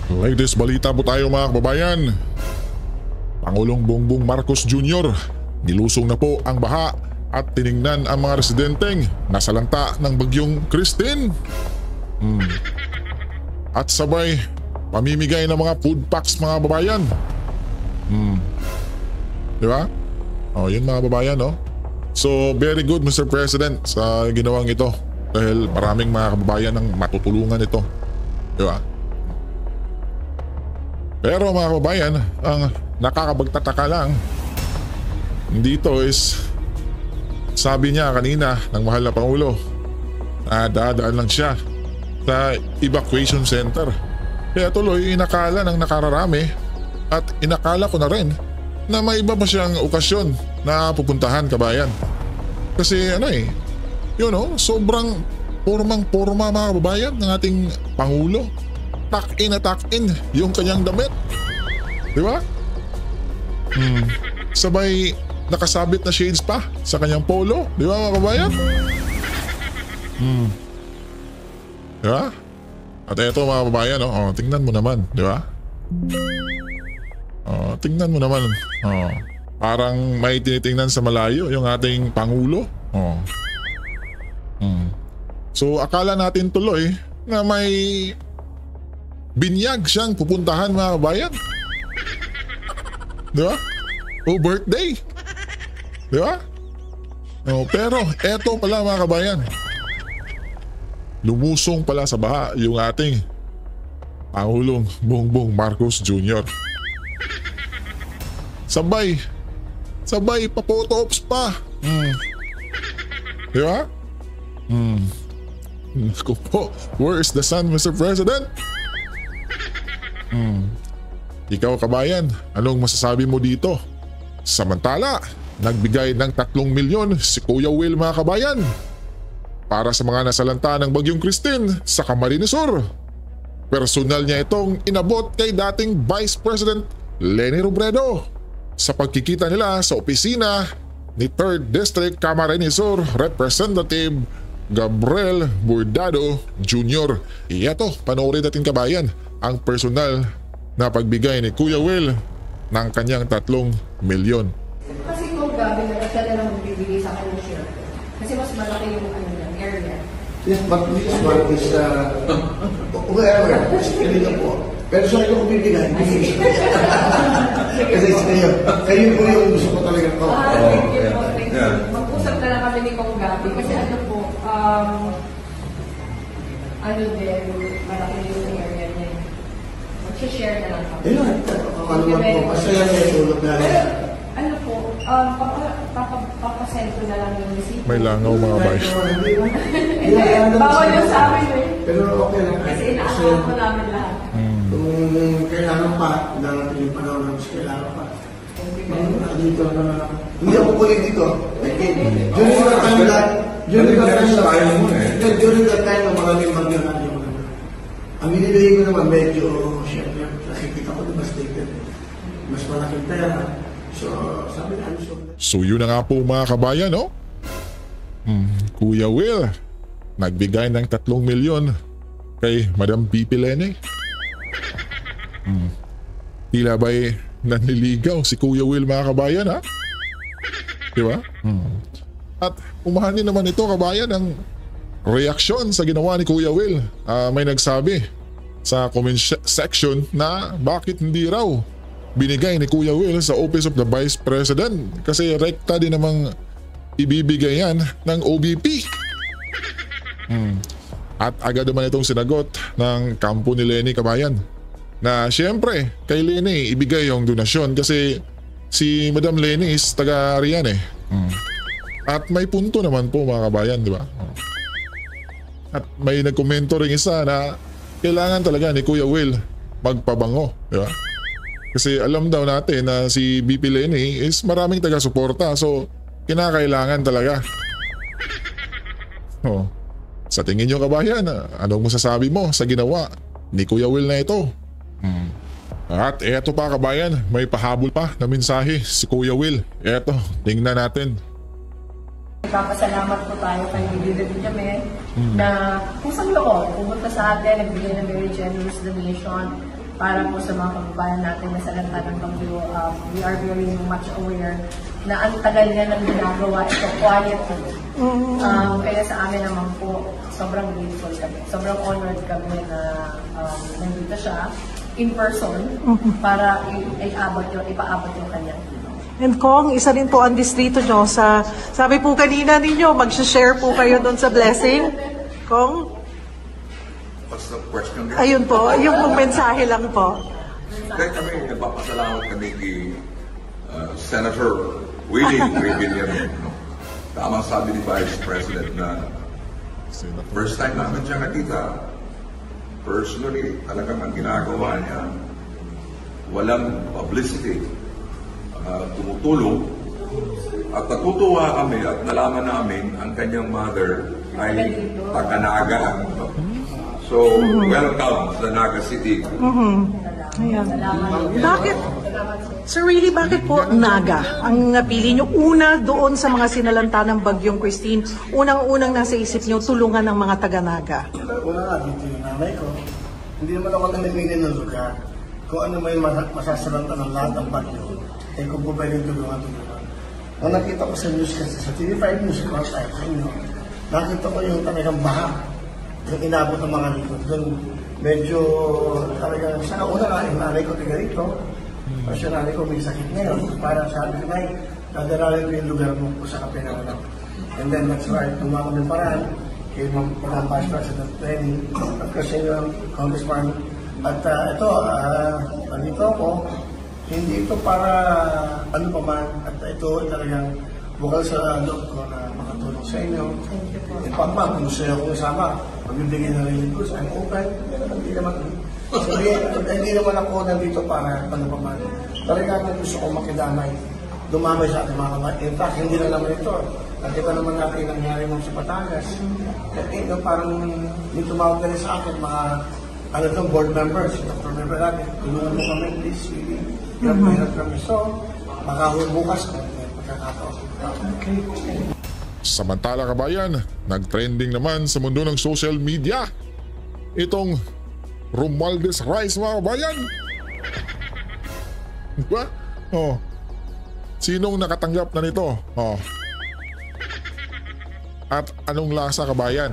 Latest balita po tayo mga kababayan. Pangulong Bongbong Marcos Jr. nilusong na po ang baha at tiningnan ang mga residenteng nasalanta ng bagyong Christine. At sabay pamimigay ng mga food packs mga kababayan. Di ba? Yun mga kababayan, no? So very good Mr. President sa ginawang ito dahil maraming mga kababayan ang matutulungan ito. Di ba? Pero mga kababayan, ang nakakapagtataka lang dito is sabi niya kanina ng mahal na Pangulo na dadaan lang siya sa evacuation center. Kaya tuloy inakala ng nakararami at inakala ko na rin na may iba pa siyang okasyon na pupuntahan kabayan. Kasi sobrang pormang-porma mga kababayan ng ating Pangulo. Tuck-in yung kanyang damit. Di ba? Sabay nakasabit na shades pa sa kanyang polo. Di ba mga kabayan? Di ba? At eto mga kabayan, tingnan mo naman. Di ba? Tingnan mo naman. Parang may tinitingnan sa malayo yung ating Pangulo. So akala natin tuloy na may binyag siyang pupuntahan mga kabayan. Di ba? Birthday. Di ba? Pero eto pala mga kabayan. Lumusong pala sa baha yung ating Pangulong Bongbong Marcos Jr. Sabay pa-photo ops pa. Di ba? Naku po, where is the sun Mr. President? Ikaw kabayan, anong masasabi mo dito? Samantala, nagbigay ng 3 milyon si Kuya Will mga kabayan para sa mga nasalanta ng bagyong Christine sa Camarines Sur. Personal niya itong inabot kay dating Vice President Leni Robredo sa pagkikita nila sa opisina ni 3rd District Camarines Sur Representative Gabriel Bordado Jr. Iyato, panoorin natin kabayan ang personal na pagbigay ni Kuya Will ng kanyang 3 milyon. Kasi kung gabi na siya na lang magbibigay sa kanyang share. Kasi mas malaki yung area. Yes, but this one is, wherever, ganito po. Pero sa ito kung bibigay, bigay siya. Kasi kayo po yung gusto ko talaga ko. Thank you po, thank you. Mag-usap na lang kami ni Kong Gabi. Kasi din, malaki yung area niya. Mag-share na lang kami. Ayun, ano man po, masaya niya tulog na rin. Ano po, papasend ko na lang yung receipt. May langaw mga guys. Bawal yung sa amin Pero okay lang. Kasi ina-account ko namin lahat. Kung kailangan pa, darating yung panahon na mas kailangan pa. Dito na hindi ako po yung dito. During that time na maraming bagyo na yung ang binibigay ko naman medyo, syempre, nakikita ko devastated. Mas malaking pera. So, sabi na, So yun na nga po mga kabayan, no? Kuya Will, nagbigay ng 3 milyon kay Madam Pipi Leni. Tila ba'y nanliligaw si Kuya Will mga kabayan, ha? Diba? At umahani naman ito kabayan ang reaksyon sa ginawa ni Kuya Will. May nagsabi sa comment section na bakit hindi raw binigay ni Kuya Will sa Office of the Vice President kasi rekta din namang ibibigay yan ng OBP. At agad naman itong sinagot ng kampo ni Leni kabayan na siyempre kay Leni ibigay yung donasyon kasi si Madam Leni is taga riyan At may punto naman po mga kabayan, di ba? At may nagkomento rin isa na kailangan talaga ni Kuya Will magpabango, di ba? Kasi alam daw natin na si BP Leni is maraming taga-suporta so kinakailangan talaga. Sa tingin nyo kabayan, anong masasabi mo sa ginawa ni Kuya Will na ito? At eto pa kabayan, may pahabol pa na mensahe si Kuya Will. Eto, tingnan natin. Papasalamat po tayo kay David Villamin na kusang loob pumunta sa atin, nagbigay ng very generous donation para po sa mga kababayan natin na sa lanta ng bagyo. We are very much aware na ang tagal niya nang ginagawa ito quietly. Kaya sa amin naman po, sobrang grateful kami. Sobrang honored kami na nandito siya in person para ipaabot yung kanyang tulong. And Kong, isa rin po ang distrito nyo sa, sabi po kanina ninyo, mag-share po kayo doon sa blessing. Kong? What's the question? Ayun po, yung pong mensahe lang po. Kaya kami, nagpapasalamat kami kay Senator Willie Rebellion. No? Tama sabi ni Vice President na first time namin siya nakita. Personally, talagang ang ginagawa niya, walang publicity. Tumutulong. At natutuwa kami at nalaman namin ang kanyang mother ay taga-Naga. So, welcome sa Naga City. Ayan. Bakit, Sir Willie, bakit po Naga ang napili nyo? Una, doon sa mga sinalanta ng Bagyong Christine, unang-unang nasa isip nyo, tulungan ng mga taga-Naga. Una nga, dito yung nanay ko. Hindi naman ako namimili ng lugar. Kung ano may masasalanta ng lahat ng bagyo, eh kung po pwedeng tulungan. Nung nakita ko sa news kasi, sa TV5 News, sa inyo, nakita ko yung talagang baha, yung inabot ng mga likod. Doon, medyo talagang, sa una nga, yung nanay ko tiga rito, kasi yung nanay ko may sakit ngayon, para sabi ko, Nay, nadaralin ko yung lugar mo kung sa kapinanganak. And then, that's right, tumama ng paraan, kay Madam Vice President Lenny, at kasi yung Congressman. At ito, nandito ako, hindi ito para ano pa man, at ito talagang bukal sa loob ko na makatulong sa inyo. E pagpag, kung gusto nyo akong isama, magbibigay na rin ko, I'm open, hindi naman ako nandito para ano pa man. Talagang gusto kong makidamay, dumamay sa ating mga kabayan. In fact, hindi na naman ito. Nakita naman natin ang nangyari mo sa Batangas. At parang may tumawag na rin sa akin, mga board members, Dr. Member natin, tulungan mo kami, please, really. Hirap kami. So, bukas na pagkakataon. Okay. Samantala kabayan, nag-trending naman sa mundo ng social media itong Romualdez Rice mga kabayan. Diba? Oh. Sinong nakatanggap na nito? Oh. At anong lasa kabayan?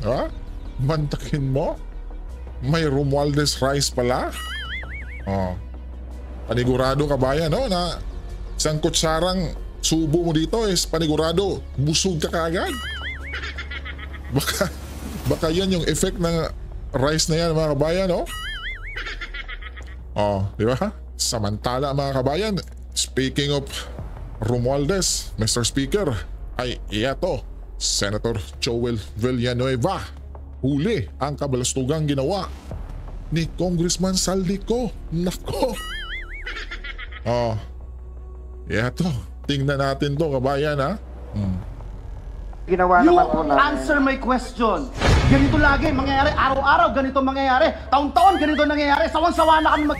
Ha? Mantakin mo? May Romualdez Rice pala? Oh. Panigurado kabayan, no? Na isang kutsarang subo mo dito is panigurado, busog ka kaagad. Baka yan yung effect ng rice na yan mga kabayan, no? Oh, di ba? Samantala mga kabayan, speaking of Romualdez, Mr. Speaker, ay iyato, Senator Joel Villanueva. Huli ang kabalastugang ginawa ni Congressman Saldico. Nako. Oh. Iyato, tingnan natin to kabayan ha. Ginawa naman po namin. Answer my question. Ganito lagi mangyayari, araw-araw ganito mangyayari, taon-taon ganito nangyayari, sawan-sawa na kami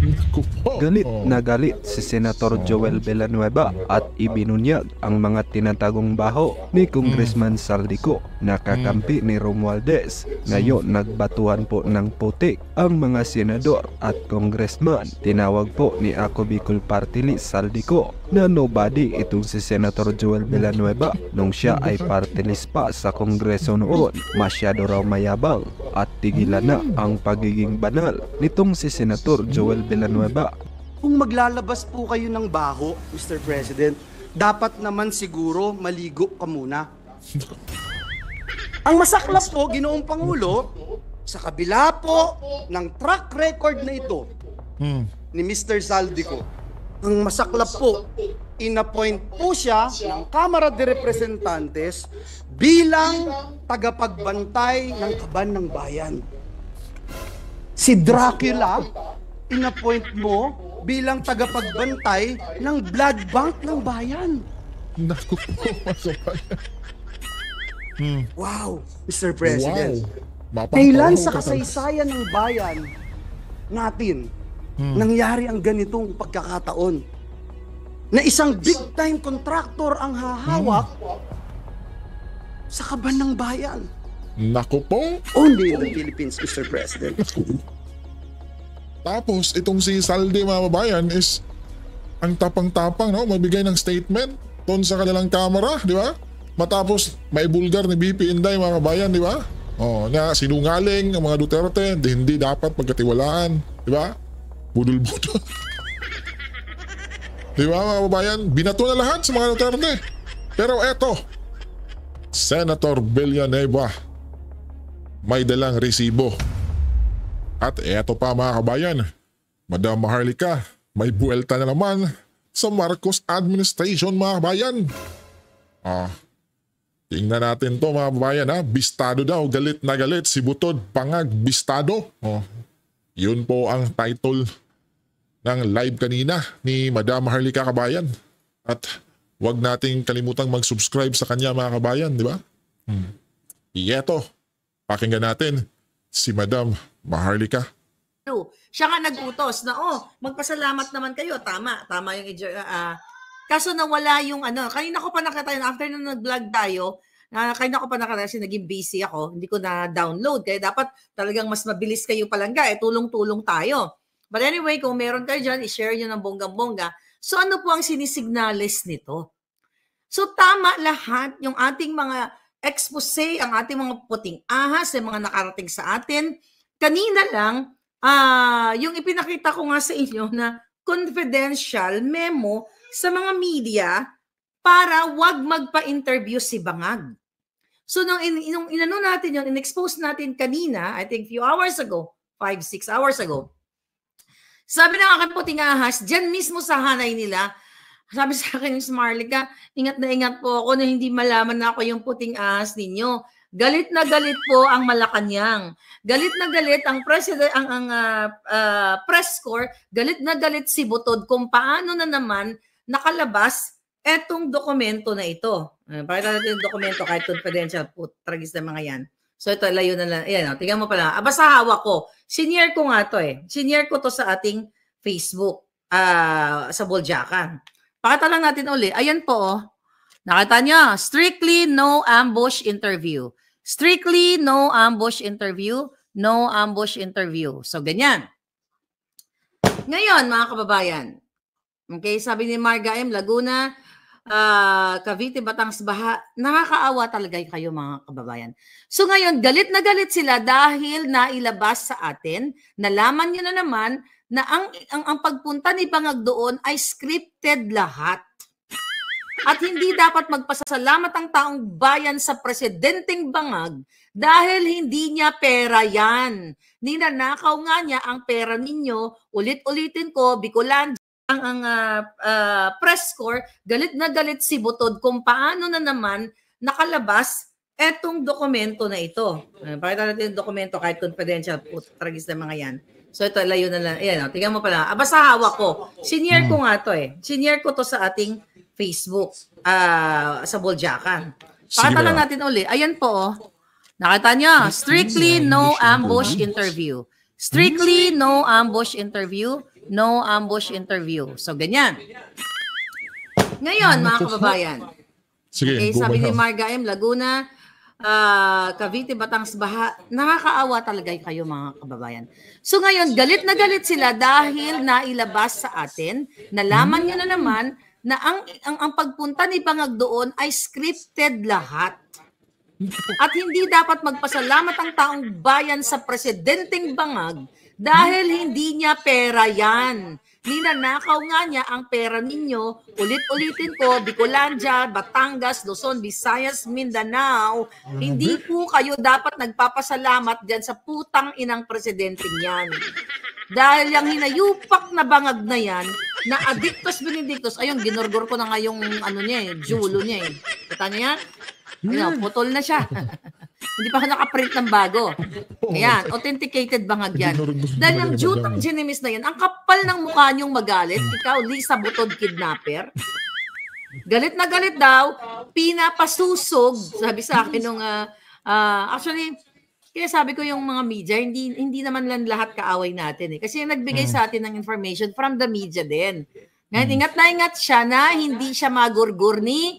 Naku po. Galit Oh. na galit si Senator Joel Villanueva at ibinunyag ang mga tinatagong baho ni Congressman Saldico na kakampi ni Romualdez. Ngayon nagbatuhan po ng putik ang mga senador at congressman. Tinawag po ni Ako Bicol Party List Saldico na nobody itong si Senator Joel Villanueva nung siya ay party list pa sa Kongreso noon. Masyado raw mayabang at tigilan na ang pagiging banal nitong si Senator Joel Villanueva. Kung maglalabas po kayo ng baho, Mr. President, dapat naman siguro maligo ka muna. Ang masaklap po, Ginoong Pangulo, sa kabila po ng track record na ito ni Mr. Saldico, ang masaklap po, inappoint po siya ng Kamara de Representantes bilang tagapagbantay ng kaban ng bayan. Si Dracula, inappoint mo bilang tagapagbantay ng blood bank ng bayan. Naku po mga kabayan. Wow, Mr. President. Wow. Kailan Mapapaw sa ka talaga. kasaysayan ng bayan natin nangyari ang ganitong pagkakataon na isang big-time contractor ang hahawak sa kaban ng bayan? Naku po. Only in the Philippines, Mr. President. Tapos itong si Saldi mga kababayan is ang tapang-tapang, no? Magbigay ng statement doon sa kanilang kamera, di ba? Matapos may bulgar ni BP Inday mga kababayan, di ba? Oh, na sinungaling ang mga Duterte, hindi dapat pagkatiwalaan, di ba? Budol-budol. Di ba mga kababayan? Binato na lahat sa mga Duterte. Pero eto, Senator Villanueva may dalang resibo. At eto pa mga kabayan, Madam Maharlika, may buwelta na naman sa Marcos administration mga kabayan. Tingnan natin to mga kabayan ha. Bistado daw, galit na galit si Butod Pangag Bistado. Yun po ang title ng live kanina ni Madam Maharlika kabayan. At wag nating kalimutang mag-subscribe sa kanya mga kabayan, di ba? Ieto, pakinggan natin si Madam Maharlika. Siya nga nag-utos na, magpasalamat naman kayo. Tama yung kaso nawala yung kanina ko pa nakita yun, after nung nag-vlog tayo, kanina ko pa nakita kasi naging busy ako, hindi ko na-download. Kaya dapat talagang mas mabilis kayo palangga, tulong-tulong tayo. But anyway, kung meron kayo dyan, i-share nyo ng bonggang-bongga. So ano po ang sinisignales nito? So tama lahat yung ating mga expose, ang ating mga puting ahas, yung mga nakarating sa atin. Kanina lang, yung ipinakita ko nga sa inyo na confidential memo sa mga media para wag magpa-interview si Bangag. So nung inano natin yun, in-expose natin kanina, I think few hours ago, 5-6 hours ago, sabi ng aking puting ahas, dyan mismo sa hanay nila, sabi sa akin yung Marlica, ingat na ingat po ako na hindi malaman na ako yung puting ahas ninyo. Galit na galit po ang Malacanang. Galit na galit ang president, ang press corps. Galit na galit si Butod kung paano na naman nakalabas etong dokumento na ito. Pakita natin yung dokumento kahit confidential po. Tragis na mga yan. So ito, layo na lang. Ayan, tingnan mo pala. Basta hawak ko. Senior ko nga to Senior ko to sa ating Facebook sa Boljakan. Pakita lang natin uli. Ayan po. Nakita niyo, strictly no ambush interview. Strictly no ambush interview. No ambush interview. So, ganyan. Ngayon, mga kababayan. Okay, sabi ni Marga M. Laguna, Cavite, Batangas, Baha. Nakakaawa talaga kayo, mga kababayan. So, ngayon, galit na galit sila dahil nailabas sa atin. Nalaman nyo na naman na ang pagpunta ni Bangag doon ay scripted lahat. At hindi dapat magpasalamat ang taong bayan sa presidenteng Bangag dahil hindi niya pera yan. Ninanakaw nga niya ang pera ninyo. Ulit-ulitin ko, Bicolan, ang press corps, galit na galit si Butod kung paano na naman nakalabas etong dokumento na ito. Pakita natin yung dokumento kahit confidential. Tragis na mga yan. So ito, layo na lang. Ayan, tingnan mo pala. Basta hawak ko. Senior ko nga to Senior ko to sa ating Facebook sa Boljakan. Pakita lang natin uli. Ayan po. Nakita niyo, strictly no ambush interview. Strictly no ambush interview. No ambush interview. So ganyan. Ngayon, mga kababayan. Sige, okay, sabi ni Marga M. Laguna, Cavite, Batangas, Baha. Nakakaawa talaga kayo, mga kababayan. So ngayon, galit na galit sila dahil nailabas sa atin. Nalaman nyo na naman na ang pagpunta ni Bangag doon ay scripted lahat. At hindi dapat magpasalamat ang taong bayan sa presidenteng Bangag dahil hindi niya pera yan. Ninanakaw nga niya ang pera ninyo. Ulit-ulitin ko, Bicolandia, Batangas, Luzon, Visayas, Mindanao. Hindi po kayo dapat nagpapasalamat dyan sa putang inang presidenteng yan. Dahil yung hinayupak na Bangag na yan, na Adictus Benedictus, ayun, ginorgor ko na nga yung julo niya Kita niya? Ayun, putol na siya. Hindi pa nakaprint ng bago. Ayan, authenticated Bangag yan. Dahil ang jutang Genimis na yan, ang kapal ng mukha niyong magalit, ikaw, Lisa Butod kidnapper, galit na galit daw, pinapasusog, sabi sa akin nung, actually, kaya sabi ko yung mga media, hindi naman lang lahat kaaway natin Kasi yung nagbigay sa atin ng information from the media din. Ngayon, ingat na ingat siya na hindi siya magurgur ni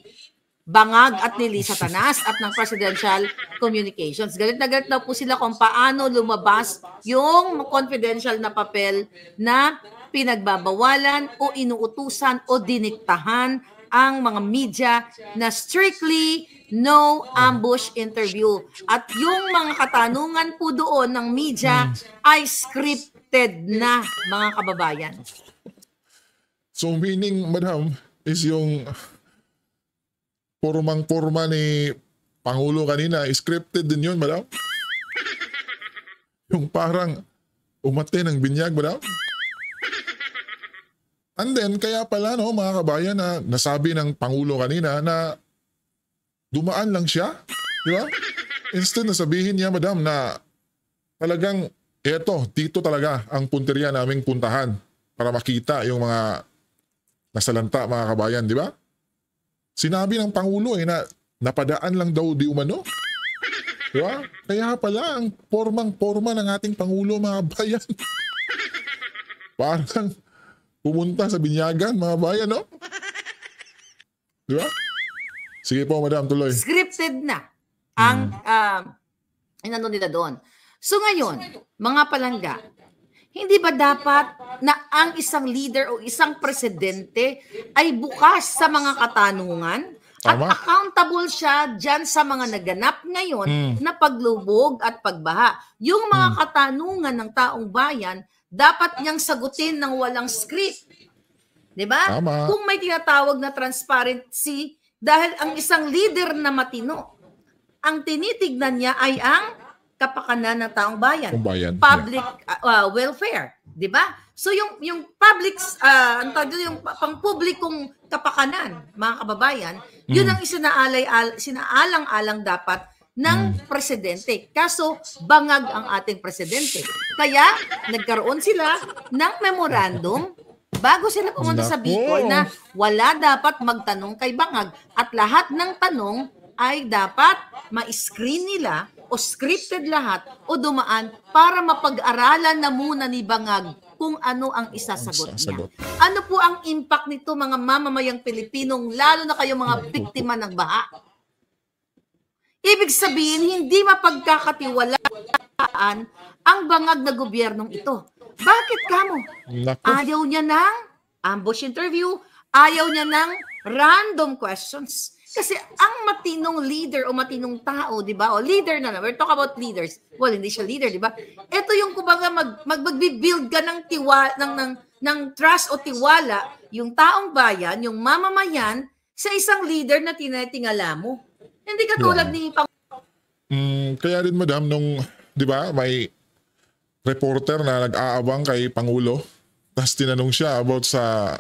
Bangag at ni Lisa Tanas at ng Presidential Communications. Galit na galit daw po sila kung paano lumabas yung confidential na papel na pinagbabawalan o inuutusan o diniktahan ang mga media na strictly no ambush interview. At yung mga katanungan po doon ng media ay scripted na, mga kababayan. So meaning, madam, is yung pormang-porma ni Pangulo kanina, scripted din yun, madam? Yung parang umate ng binyag, madam? And then, kaya pala, no, mga kabayan, na nasabi ng Pangulo kanina na dumaan lang siya. Di ba? Instead na sabihin niya, madam, na talagang, dito talaga ang punteriya naming puntahan para makita yung mga nasalanta, mga kabayan, di ba? Sinabi ng Pangulo na napadaan lang daw di umano. Di ba? Kaya pala, ang pormang-porma ng ating Pangulo, mga bayan. Parang pumunta sa binyagan, mga bayan, no? Di ba? Sige po, madam, tuloy. Scripted na ang inano nila doon. So ngayon, mga palangga, hindi ba dapat na ang isang leader o isang presidente ay bukas sa mga katanungan at accountable siya dyan sa mga naganap ngayon na paglubog at pagbaha? Yung mga katanungan ng taong bayan, dapat niyang sagutin ng walang script. Diba? Kung may tinatawag na transparency, dahil ang isang leader na matino, ang tinitignan niya ay ang kapakanan ng taong bayan. Public welfare. Diba? So yung public, yung pang-publikong kapakanan, mga kababayan, yun ang isinaalang-alang dapat ng presidente. Kaso, bangag ang ating presidente. Kaya, nagkaroon sila ng memorandum bago sila pumunta sa Bicol na wala dapat magtanong kay Bangag at lahat ng tanong ay dapat ma-screen nila o scripted lahat o dumaan para mapag-aralan na muna ni Bangag kung ano ang isasagot niya. Ano po ang impact nito, mga mamamayang Pilipinong, lalo na kayo mga biktima ng baha? Ibig sabihin, hindi mapagkakatiwalaan ang bangag na gobyernong ito. Bakit kamo? Ayaw niya ng ambush interview, ayaw niya ng random questions. Kasi ang matinong leader o matinong tao, di ba? O leader na, we're talking about leaders. Well, hindi siya leader, di ba? Ito yung kumbaga magbi-build ka ng ng trust o tiwala, yung taong bayan, yung mamamayan, sa isang leader na tinatingala mo. Hindi katulad ni kaya din, madam, nung, di ba, may reporter na nag-aabang kay Pangulo, tapos tinanong siya about sa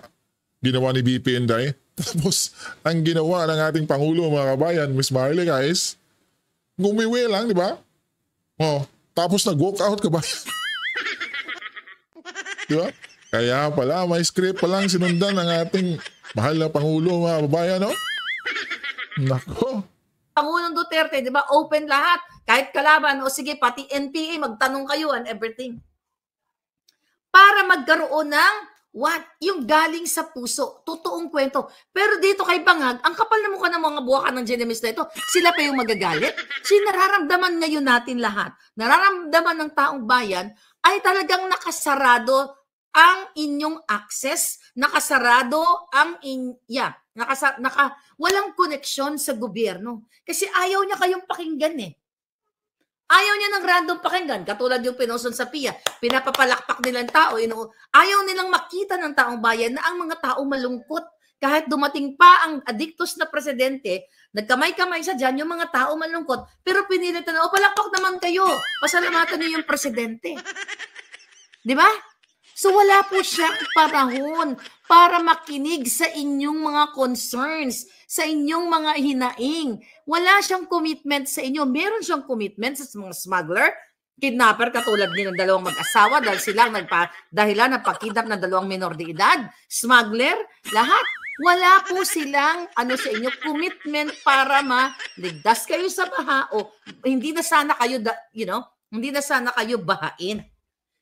ginawa ni BP Inday. Tapos, ang ginawa ng ating Pangulo, mga kabayan, Miss Marley, guys, ngumiwi lang, di ba? Tapos nag-walk out, kabayan. Di ba? Kaya pala, may script pa lang sinundan ng ating mahal na Pangulo, mga kabayan, no? Nako. Pangulong Duterte, di ba? Open lahat. Kahit kalaban, o sige, pati NPA, magtanong kayo and everything. Para magkaroon ng yung galing sa puso, totoong kwento. Pero dito kay Bangag, ang kapal na mukha ng mga buwakan ng Genemis na ito, sila pa yung magagalit. Nararamdaman ngayon natin lahat. Nararamdaman ng taong bayan ay talagang nakasarado ang inyong access, nakasarado ang walang koneksyon sa gobyerno. Kasi ayaw niya kayong pakinggan eh. Ayaw niya ng random pakinggan. Katulad yung pinoson sa PIA, pinapapalakpak nilang tao. Ayaw nilang makita ng taong bayan na ang mga tao malungkot. Kahit dumating pa ang adiktos na presidente, nagkamay-kamay sa dyan yung mga tao malungkot, pero pinilit na, palakpak naman kayo. Pasalamatan niyo yung presidente. Di ba? So wala po siyang panahon para makinig sa inyong mga concerns, sa inyong mga hinaing. Wala siyang commitment sa inyo. Meron siyang commitment sa mga smuggler, kidnapper katulad din ng dalawang mag-asawa dahil silang dahilan ng pagkidnap ng dalawang minor de edad, smuggler, lahat. Wala po silang sa inyo commitment para maligtas kayo sa baha o hindi na sana kayo hindi na sana kayo bahain.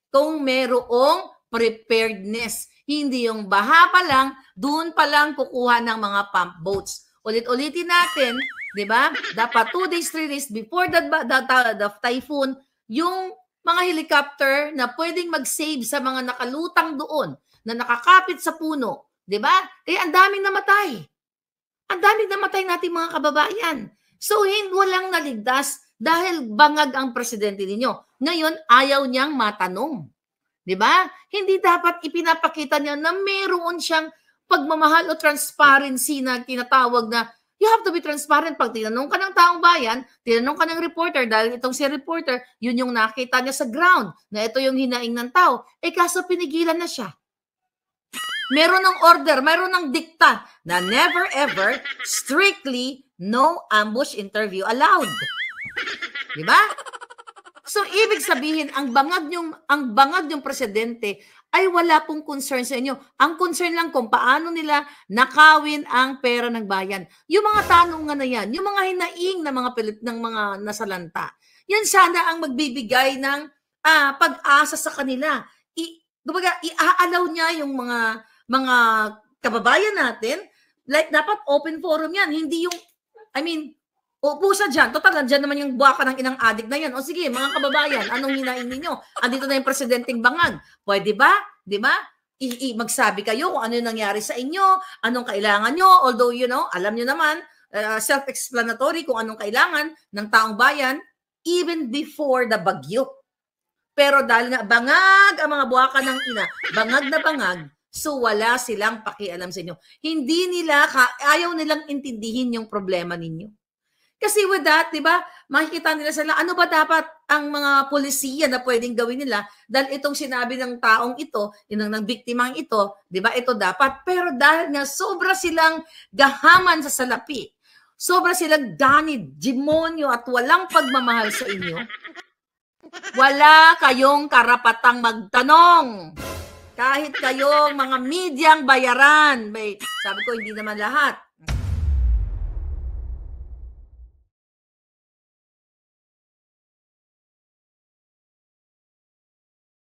Kung merong preparedness, hindi yung baha pa lang, doon pa lang kukuha ng mga pump boats. Ulit-ulitin natin, di ba? Dapat 2 days, 3 days before the typhoon, yung mga helicopter na pwedeng mag-save sa mga nakalutang doon, na nakakapit sa puno, di ba? Kaya ang daming namatay. Ang daming namatay nating mga kababayan. So, walang naligtas dahil bangag ang presidente ninyo. Ngayon, ayaw niyang matanong. Di ba? Hindi dapat ipinapakita niya na meron siyang pagmamahal o transparency na tinatawag na you have to be transparent. Pag tinanong ka ng taong bayan, tinanong ka ng reporter, dahil itong si reporter, yun yung nakita niya sa ground, na ito yung hinaing ng tao. Kaso pinigilan na siya. Meron ng order, meron ng dikta na never ever, strictly, no ambush interview allowed. Di ba? So, ibig sabihin, ang bangag yung presidente ay wala pong concern sa inyo. Ang concern lang kung paano nila nakawin ang pera ng bayan. Yung mga tanungan na yan, yung mga hinaing ng mga nasalanta, yan sana ang magbibigay ng pag-asa sa kanila. Iaalaw niya yung mga kababayan natin, like dapat open forum yan, hindi yung, upo siya dyan, total, dyan naman yung buwaka ng inang adik na yan. O sige, mga kababayan, anong hinaing ninyo? Andito na yung presidenteng bangag. Pwede ba? Di ba? Magsabi kayo kung ano yung nangyari sa inyo, anong kailangan nyo, although, alam nyo naman, self-explanatory kung anong kailangan ng taong bayan, even before the bagyo. Pero dahil nga bangag ang mga buwaka ng ina, bangag na bangag, so wala silang pakialam sa inyo. Ayaw nilang intindihin yung problema ninyo. Kasi with that, di ba, makikita nila sila, ano ba dapat ang mga polisiya na pwedeng gawin nila dahil itong sinabi ng taong ito, ng biktimang ito, di ba, ito dapat. Pero dahil nga sobra silang gahaman sa salapi, sobra silang ganid, demonyo at walang pagmamahal sa inyo, wala kayong karapatang magtanong. Kahit kayong mga medyang bayaran, sabi ko hindi naman lahat,